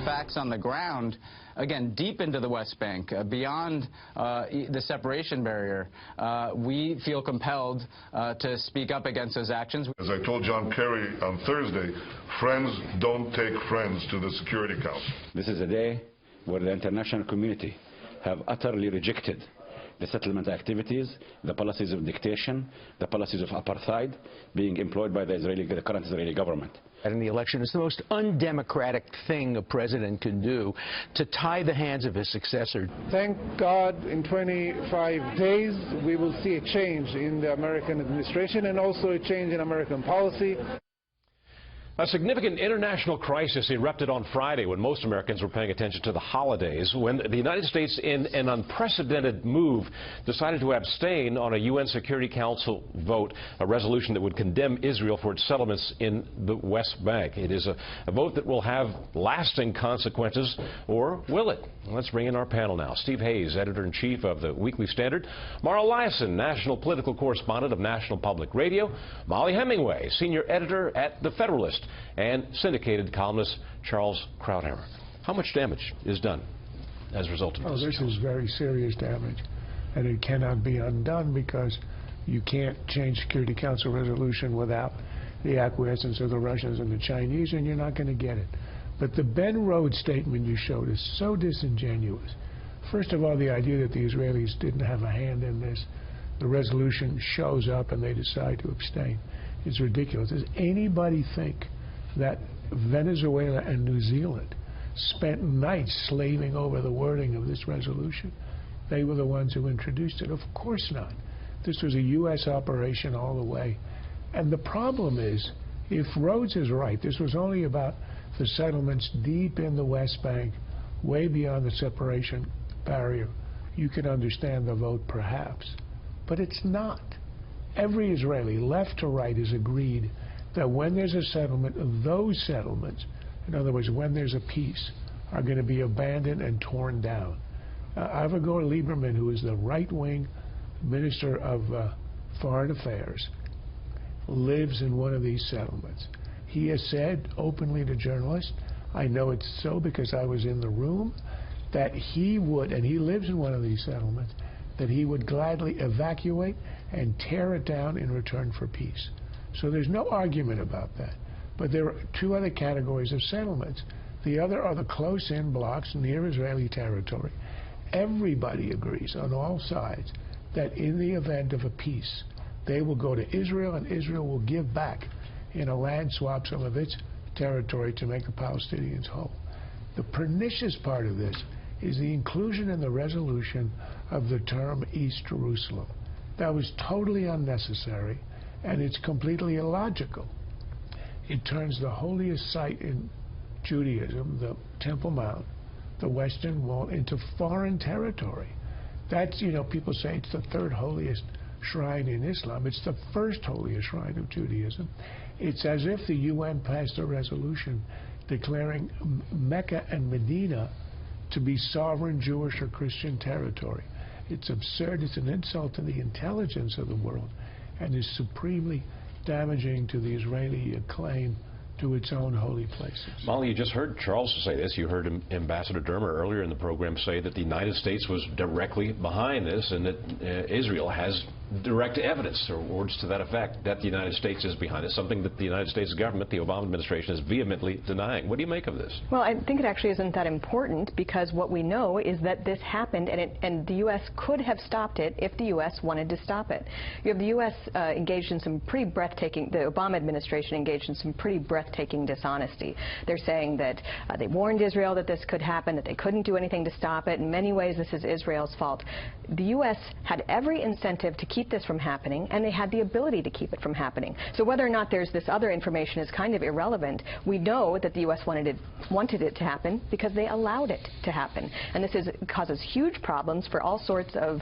facts on the ground, again, deep into the West Bank, beyond the separation barrier, we feel compelled to speak up against those actions. As I told John Kerry on Thursday, friends don't take friends to the Security Council. This is a day where the international community have utterly rejected the settlement activities, the policies of dictation, the policies of apartheid being employed by the current Israeli government. In the election, it's the most undemocratic thing a president can do, to tie the hands of his successor. Thank God in 25 days we will see a change in the American administration and also a change in American policy. A significant international crisis erupted on Friday when most Americans were paying attention to the holidays, when the United States, in an unprecedented move, decided to abstain on a UN Security Council vote, a resolution that would condemn Israel for its settlements in the West Bank. It is a vote that will have lasting consequences, or will it? Let's bring in our panel now. Steve Hayes, editor-in-chief of the Weekly Standard; Mara Liasson, national political correspondent of National Public Radio; Molly Hemingway, senior editor at The Federalist; and syndicated columnist Charles Krauthammer. How much damage is done as a result of this? Oh, this is very serious damage, and it cannot be undone because you can't change Security Council resolution without the acquiescence of the Russians and the Chinese, and you're not going to get it. But the Ben Rhodes statement you showed is so disingenuous. First of all, the idea that the Israelis didn't have a hand in this, the resolution shows up and they decide to abstain. It's ridiculous. Does anybody think that Venezuela and New Zealand spent nights slaving over the wording of this resolution? They were the ones who introduced it. Of course not. This was a U.S. operation all the way. And the problem is, if Rhodes is right, this was only about the settlements deep in the West Bank, way beyond the separation barrier, you can understand the vote perhaps. But it's not. Every Israeli, left to right, has agreed that when there's a settlement, those settlements, in other words, when there's a peace, are going to be abandoned and torn down. Avigdor Lieberman, who is the right-wing Minister of Foreign Affairs, lives in one of these settlements. He has said openly to journalists, I know it's so because I was in the room, that he would, and he lives in one of these settlements, that he would gladly evacuate and tear it down in return for peace. So there's no argument about that. But there are two other categories of settlements. The other are the close-in blocks near Israeli territory. Everybody agrees on all sides that in the event of a peace, they will go to Israel and Israel will give back in a land swap some of its territory to make the Palestinians whole. The pernicious part of this is the inclusion in the resolution of the term East Jerusalem. That was totally unnecessary, and it's completely illogical. It turns the holiest site in Judaism, the Temple Mount, the Western Wall, into foreign territory. That's, you know, people say it's the third holiest shrine in Islam. It's the first holiest shrine of Judaism. It's as if the UN passed a resolution declaring Mecca and Medina to be sovereign Jewish or Christian territory. It's absurd. It's an insult to the intelligence of the world and is supremely damaging to the Israeli claim to its own holy places. Molly, you just heard Charles say this. You heard Ambassador Dermer earlier in the program say that the United States was directly behind this and that Israel has direct evidence, or words to that effect, that the United States is behind it, something that the United States government, the Obama administration, is vehemently denying. What do you make of this? Well, I think it actually isn't that important, because what we know is that this happened, and the U.S. could have stopped it if the U.S. wanted to stop it. You have the U.S. Engaged in some pretty breathtaking, the Obama administration engaged in some pretty breathtaking dishonesty. They're saying that they warned Israel that this could happen, that they couldn't do anything to stop it. In many ways, this is Israel's fault. The U.S. had every incentive to keep this from happening, and they had the ability to keep it from happening. So whether or not there's this other information is kind of irrelevant. We know that the U.S. wanted it to happen because they allowed it to happen. And this causes huge problems for all sorts of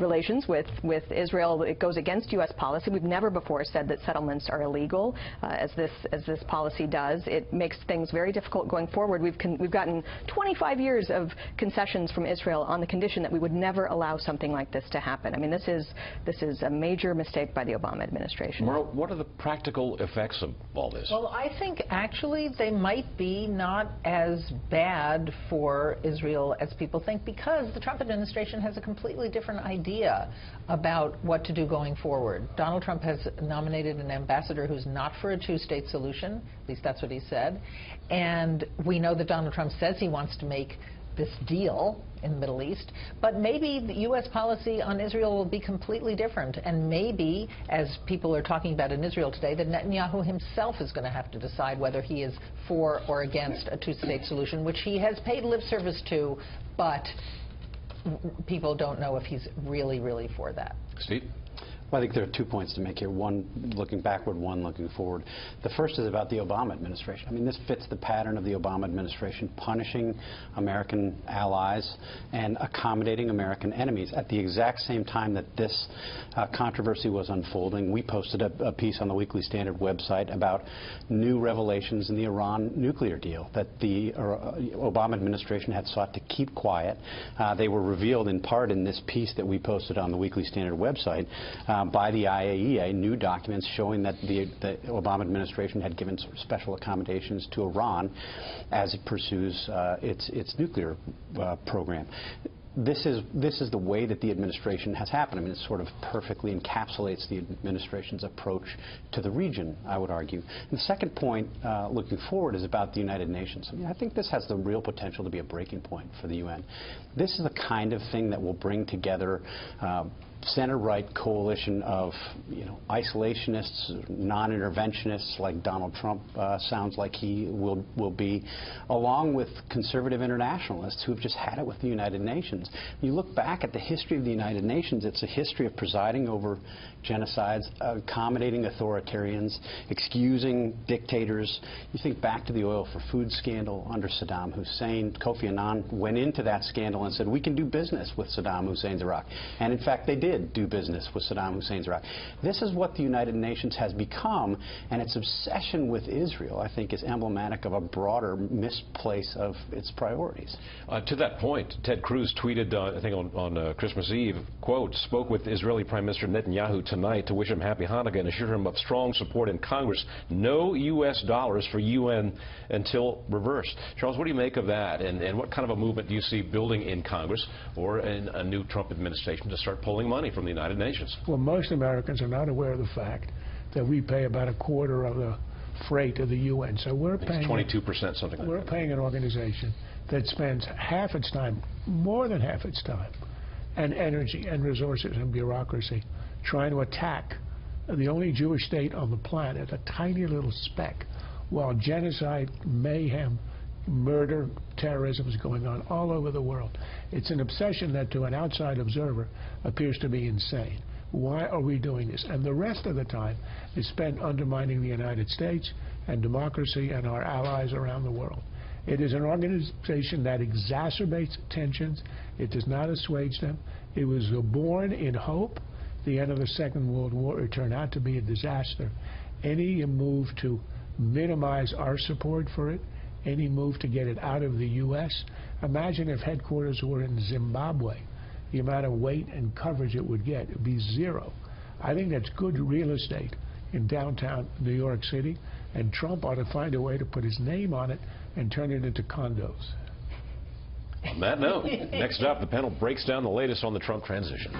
relations with Israel. It goes against U.S. policy. We've never before said that settlements are illegal, as this policy does. It makes things very difficult going forward. We've gotten 25 years of concessions from Israel on the condition that we would never allow something like this to happen. I mean, this is this is a major mistake by the Obama administration. Maura, what are the practical effects of all this? Well, I think actually they might be not as bad for Israel as people think, because the Trump administration has a completely different idea about what to do going forward. Donald Trump has nominated an ambassador who's not for a two-state solution. At least that's what he said. And we know that Donald Trump says he wants to make this deal in the Middle East, but maybe the U.S. policy on Israel will be completely different, and maybe, as people are talking about in Israel today, that Netanyahu himself is going to have to decide whether he is for or against a two-state solution, which he has paid lip service to, but people don't know if he's really, really for that. Steve? Well, I think there are 2 points to make here, one looking backward, one looking forward. The first is about the Obama administration. I mean, this fits the pattern of the Obama administration, punishing American allies and accommodating American enemies. At the exact same time that this controversy was unfolding, we posted a piece on the Weekly Standard website about new revelations in the Iran nuclear deal that the Obama administration had sought to keep quiet. They were revealed in part in this piece that we posted on the Weekly Standard website by the IAEA, new documents showing that the Obama administration had given sort of special accommodations to Iran as it pursues its nuclear program. This is the way that the administration has happened. I mean, it sort of perfectly encapsulates the administration's approach to the region, I would argue. And the second point, looking forward, is about the United Nations. I mean, I think this has the real potential to be a breaking point for the UN. This is the kind of thing that will bring together center-right coalition of, isolationists, non-interventionists like Donald Trump sounds like he will be, along with conservative internationalists who have just had it with the United Nations. When you look back at the history of the United Nations, it's a history of presiding over genocides, accommodating authoritarians, excusing dictators. You think back to the oil for food scandal under Saddam Hussein. Kofi Annan went into that scandal and said, we can do business with Saddam Hussein's Iraq. And in fact, they did do business with Saddam Hussein's Iraq. This is what the United Nations has become, and its obsession with Israel, I think, is emblematic of a broader misplace of its priorities. To that point, Ted Cruz tweeted, I think on Christmas Eve, quote, spoke with Israeli Prime Minister Netanyahu tonight to wish him happy Hanukkah and assure him of strong support in Congress. No U.S. dollars for UN until reversed. Charles, what do you make of that? And what kind of a movement do you see building in Congress or in a new Trump administration to start pulling money from the United Nations? Well, most Americans are not aware of the fact that we pay about a quarter of the freight of the UN. So we're paying 22%, something like that. We're paying an organization that spends half its time, more than half its time, and energy and resources and bureaucracy trying to attack the only Jewish state on the planet, a tiny little speck, while genocide, mayhem, murder, terrorism is going on all over the world. It's an obsession that to an outside observer appears to be insane. Why are we doing this? And the rest of the time is spent undermining the United States and democracy and our allies around the world. It is an organization that exacerbates tensions. It does not assuage them. It was born in hope. The end of the Second World War, it turned out to be a disaster. Any move to minimize our support for it, any move to get it out of the U.S., imagine if headquarters were in Zimbabwe, the amount of weight and coverage it would get. It would be zero. I think that's good real estate in downtown New York City, and Trump ought to find a way to put his name on it and turn it into condos. On that note, next up, the panel breaks down the latest on the Trump transition.